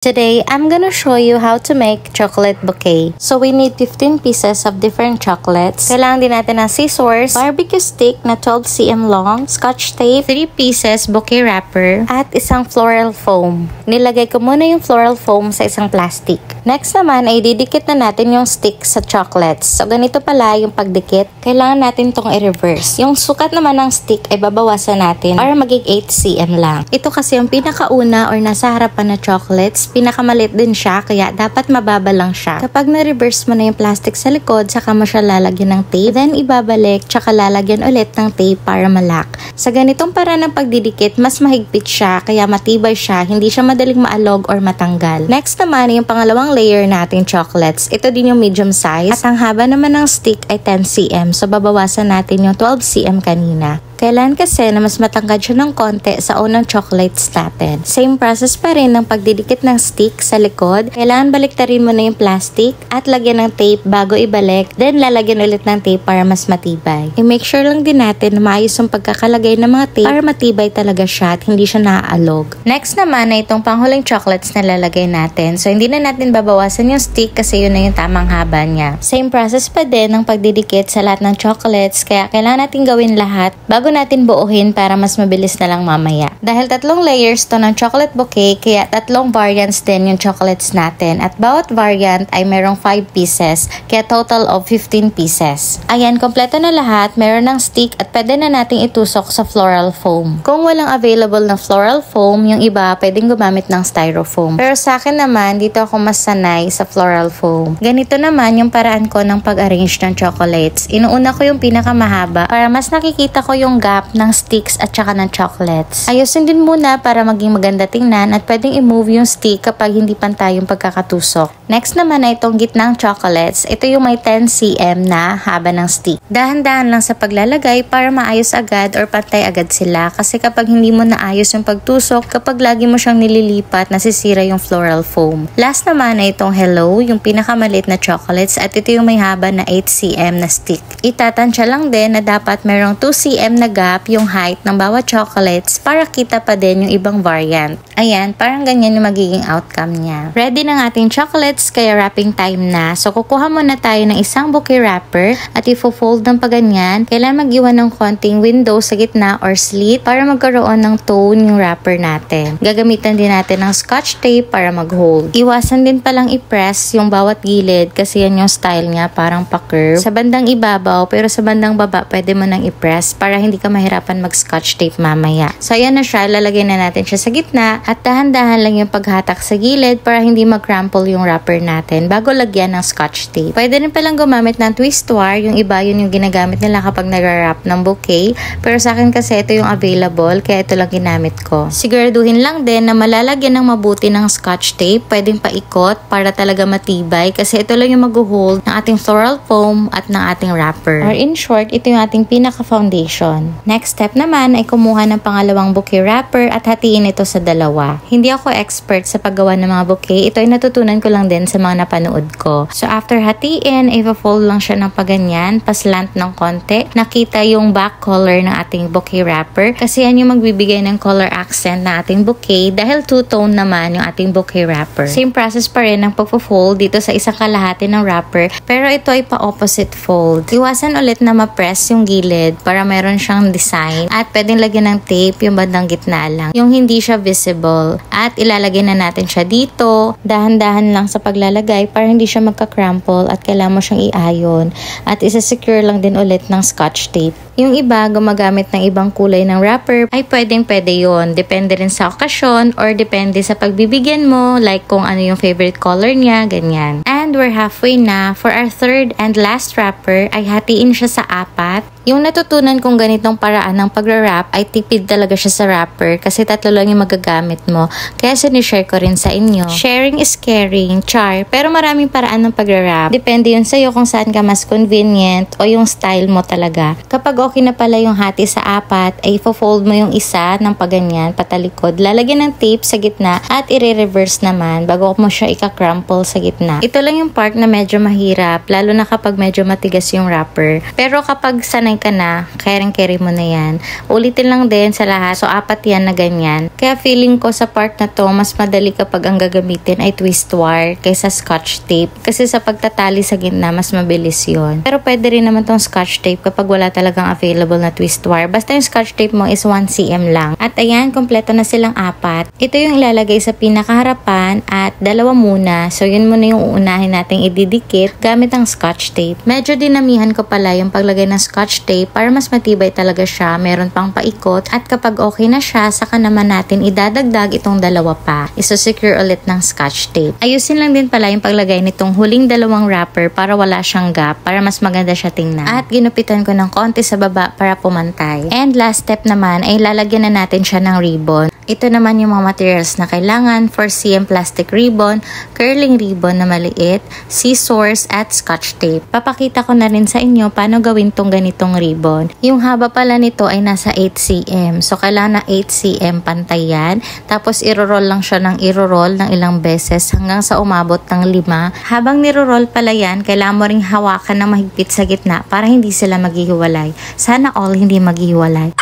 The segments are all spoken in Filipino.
Today, I'm gonna show you how to make chocolate bouquet. So we need 15 pieces of different chocolates. Kailangan din natin ng scissors, barbecue stick na 12 cm long, scotch tape, 3 pieces bouquet wrapper, at isang floral foam. Nilagay ko muna yung floral foam sa isang plastic. Next naman ay didikit na natin yung stick sa chocolates. So ganito pala yung pagdikit. Kailangan natin tong i-reverse. Yung sukat naman ng stick ay babawasan natin para maging 8 cm lang. Ito kasi yung pinakauna or nasa harapan na chocolates. Pinakamalit din siya kaya dapat mababa lang siya. Kapag na-reverse mo na yung plastic sa likod, saka mo siya lalagyan ng tape, then ibabalik, tsaka lalagyan ulit ng tape para malak. Sa ganitong paraan ng pagdidikit, mas mahigpit siya kaya matibay siya, hindi siya madaling maalog or matanggal. Next naman yung pangalawang layer nating chocolates. Ito din yung medium size at ang haba naman ng stick ay 10 cm, so babawasan natin yung 12 cm kanina. Kailan kasi na mas matangkad siya ng konti sa unang chocolates natin. Same process pa rin ng pagdidikit ng stick sa likod. Kailangan baliktarin mo na yung plastic at lagyan ng tape bago ibalik. Then lalagyan ulit ng tape para mas matibay. I-make sure lang din natin na maayos yung pagkakalagay ng mga tape para matibay talaga siya at hindi siya naaalog. Next naman na itong panghuling chocolates na lalagay natin. So hindi na natin babawasan yung stick kasi yun na yung tamang haba niya. Same process pa din ng pagdidikit sa lahat ng chocolates kaya kailangan natin gawin lahat bago natin buuhin para mas mabilis na lang mamaya. Dahil 3 layers to ng chocolate bouquet, kaya 3 variants din yung chocolates natin. At bawat variant ay merong 5 pieces, kaya total of 15 pieces. Ayan, kompleto na lahat. Meron ng stick at pwede na nating itusok sa floral foam. Kung walang available na floral foam, yung iba pwedeng gumamit ng styrofoam. Pero sa akin naman, dito ako mas sanay sa floral foam. Ganito naman yung paraan ko ng pag-arrange ng chocolates. Inuuna ko yung pinakamahaba para mas nakikita ko yung gap ng sticks at saka ng chocolates. Ayusin din muna para maging maganda tingnan at pwedeng i-move yung stick kapag hindi pantay yung pagkakatusok. Next naman ay itong gitnang chocolates. Ito yung may 10 cm na haba ng stick. Dahan-dahan lang sa paglalagay para maayos agad or pantay agad sila kasi kapag hindi mo naayos yung pagtusok, kapag lagi mo siyang nililipat, nasisira yung floral foam. Last naman ay itong hello, yung pinakamalit na chocolates at ito yung may haba na 8 cm na stick. Itatansya lang din na dapat merong 2 cm na gap yung height ng bawat chocolates para kita pa din yung ibang variant. Ayan, parang ganyan yung magiging outcome niya. Ready ng ating chocolates kaya wrapping time na. So kukuha muna tayo ng isang bouquet wrapper at ifo-fold ng paganyan. Kailangan mag-iwan ng konting window sa gitna or slit para magkaroon ng tone yung wrapper natin. Gagamitan din natin ng scotch tape para mag-hold. Iwasan din palang i-press yung bawat gilid kasi yan yung style niya, parang pa-curve. Sa bandang ibabaw pero sa bandang baba pwede mo nang i-press para hindi ka mahirapan mag-scotch tape mamaya. So ayan na siya, lalagay na natin siya sa gitna at dahan-dahan lang yung paghatak sa gilid para hindi mag-crumple yung wrapper natin bago lagyan ng scotch tape. Pwede rin palang gumamit ng twist wire, yung iba yun yung ginagamit nila kapag nag-wrap ng bouquet. Pero sa akin kasi ito yung available kaya ito lang ginamit ko. Siguraduhin lang din na malalagyan ng mabuti ng scotch tape, pwedeng paikot para talaga matibay kasi ito lang yung mag-hold ng ating floral foam at ng ating wrapper. Or in short, ito yung ating pinaka-foundation. Next step naman ay kumuha ng pangalawang bouquet wrapper at hatiin ito sa dalawa. Hindi ako expert sa paggawa ng mga bouquet. Ito ay natutunan ko lang din sa mga napanood ko. So after hatiin, i-fold lang siya ng paganyan, paslant ng konti. Nakita yung back color ng ating bouquet wrapper kasi yan yung magbibigay ng color accent ng ating bouquet dahil two-tone naman yung ating bouquet wrapper. Same process pa rin ng pag-fold dito sa isang kalahati ng wrapper pero ito ay pa-opposite fold. Iwasan ulit na ma-press yung gilid para meron siyang design at pwedeng lagyan ng tape yung bandang gitna lang, yung hindi siya visible. At ilalagay na natin siya dito. Dahan-dahan lang sa paglalagay para hindi siya magka-crumple at kailangan mo siyang i-iron. At isa-secure lang din ulit ng scotch tape. Yung iba gumagamit ng ibang kulay ng wrapper ay pwede yon. Depende rin sa okasyon or depende sa pagbibigyan mo, like kung ano yung favorite color niya, ganyan. And we're halfway na. For our third and last wrapper ay hatiin siya sa 4. Yung natutunan kong ganitong paraan ng pag-wrap ay tipid talaga siya sa wrapper kasi 3 lang yung magagamit mo. Kaya sinishare ko rin sa inyo. Sharing is caring, char. Pero maraming paraan ng pag-wrap. Depende yun sa'yo kung saan ka mas convenient o yung style mo talaga. Kapag okay na pala yung hati sa 4, ay i-fold mo yung isa ng paganyan, patalikod. Lalagyan ng tape sa gitna at i-reverse naman bago mo siya ika-crumple sa gitna. Ito lang yung part na medyo mahirap, lalo na kapag medyo matigas yung wrapper. Pero kapag sanay ka na, carry mo na yan. Ulitin lang din sa lahat. So, 4 yan na ganyan. Kaya feeling ko sa part na to, mas madali kapag ang gagamitin ay twist wire kaysa scotch tape. Kasi sa pagtatali sa gitna, mas mabilis yon. Pero pwede rin naman tong scotch tape kapag wala talagang available na twist wire. Basta yung scotch tape mo is 1 cm lang. At ayan, kompleto na silang 4. Ito yung ilalagay sa pinakaharapan at 2 muna. So, yun muna yung uunahin nating ididikit gamit ang scotch tape. Medyo dinamihan ko pala yung paglagay ng scotch tape para mas matibay talaga siya. Meron pang paikot at kapag okay na siya, saka naman natin idadagdag itong 2 pa. Iso-secure ulit ng scotch tape. Ayusin lang din pala yung paglagay nitong huling 2 wrapper para wala siyang gap, para mas maganda siya tingnan. At ginupitan ko ng konti sa baba para pumantay. And last step naman ay lalagyan na natin siya ng ribbon. Ito naman yung mga materials na kailangan: 4cm plastic ribbon, curling ribbon na maliit, scissors at scotch tape. Papakita ko na rin sa inyo paano gawin tong ganitong ribbon. Yung haba pala nito ay nasa 8cm. So, kailangan na 8cm pantay yan. Tapos, iro-roll lang siya ng iro-roll ng ilang beses hanggang sa umabot ng 5. Habang niro-roll pala yan, kailangan mo ring hawakan ng mahigpit sa gitna para hindi sila maghihiwalay. Sana all hindi maghihiwalay.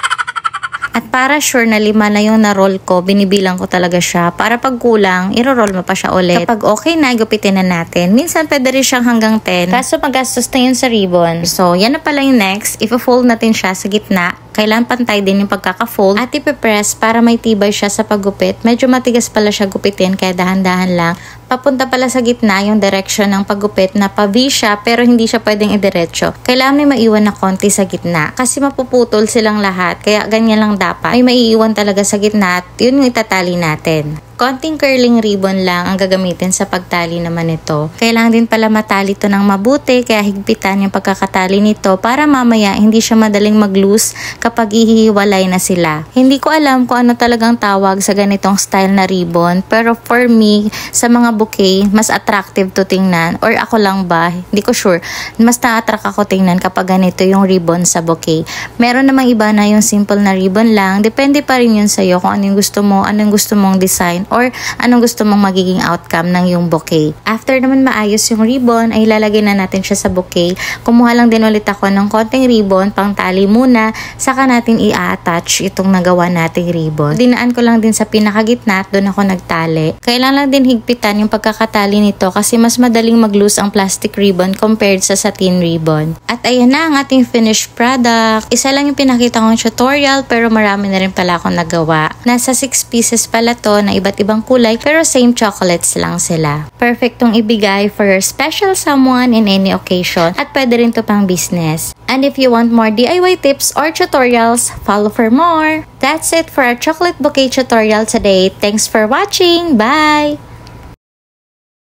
At para sure na 5 na yung na-roll ko, binibilang ko talaga siya. Para pag kulang, iro-roll mo pa siya ulit. Kapag okay na, gupitin na natin. Minsan pwede rin siyang hanggang 10. Kaso magastos na yun sa ribbon. So, yan na pala yung next. Ipo-fold natin siya sa gitna. Kailangan pantay din yung pagkaka-fold at ipipress para may tibay siya sa paggupit. Medyo matigas pala siya gupitin kaya dahan-dahan lang. Papunta pala sa gitna yung direction ng paggupit na pa-V siya pero hindi siya pwedeng idiretso. Kailangan may maiwan na konti sa gitna kasi mapuputol silang lahat kaya ganyan lang dapat. May maiiwan talaga sa gitna at yun yung itatali natin. Konting curling ribbon lang ang gagamitin sa pagtali naman nito. Kailangan din pala matali ito ng mabuti kaya higpitan yung pagkakatali nito para mamaya hindi siya madaling mag-loose kapag ihihiwalay na sila. Hindi ko alam kung ano talagang tawag sa ganitong style na ribbon pero for me, sa mga bouquet, mas attractive to tingnan or ako lang ba? Hindi ko sure. Mas na-attract ako tingnan kapag ganito yung ribbon sa bouquet. Meron namang iba na yung simple na ribbon lang. Depende pa rin yun sa'yo kung anong gusto mo, anong gusto mong design or anong gusto mong magiging outcome ng yung bouquet. After naman maayos yung ribbon, ay ilalagay na natin siya sa bouquet. Kumuha lang din ulit ako ng konting ribbon, pang tali muna, saka natin i-attach itong nagawa nating ribbon. Dinaan ko lang din sa pinakagitna at doon ako nagtali. Kailangan lang din higpitan yung pagkakatali nito kasi mas madaling mag-loose ang plastic ribbon compared sa satin ribbon. At ayan na ang ating finished product. Isa lang yung pinakita kong tutorial pero marami na rin pala akong nagawa. Nasa 6 pieces pala to na iba't ibang kulay pero same chocolates lang sila. Perfect tong ibigay for your special someone in any occasion at pwede rin to pang business. And if you want more DIY tips or tutorials, follow for more. That's it for our chocolate bouquet tutorial today. Thanks for watching. Bye!